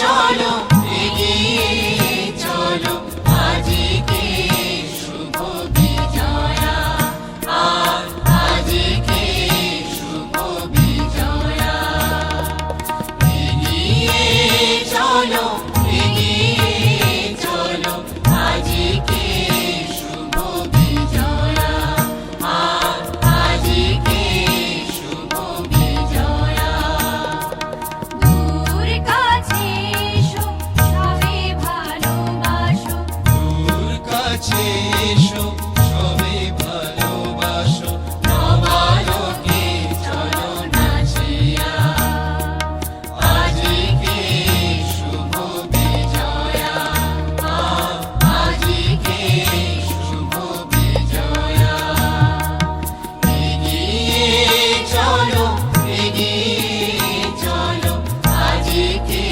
চলো এগিয়ে চলো আজকে শুভ বিজয়া আজকে শুভ বিজয়া এগিয়ে চলো আজকে শুভ বিজয়া আজকে শুভ বিজয়া দূর কাছে এসো সবে ভালোবাসো দূর কাছে এসো সবে ভালোবাসো নবালোকে চলো নাচিয়া আজকে শুভ বিজয়া আজকে শুভ বিজয়া এগিয়ে চলো আজকে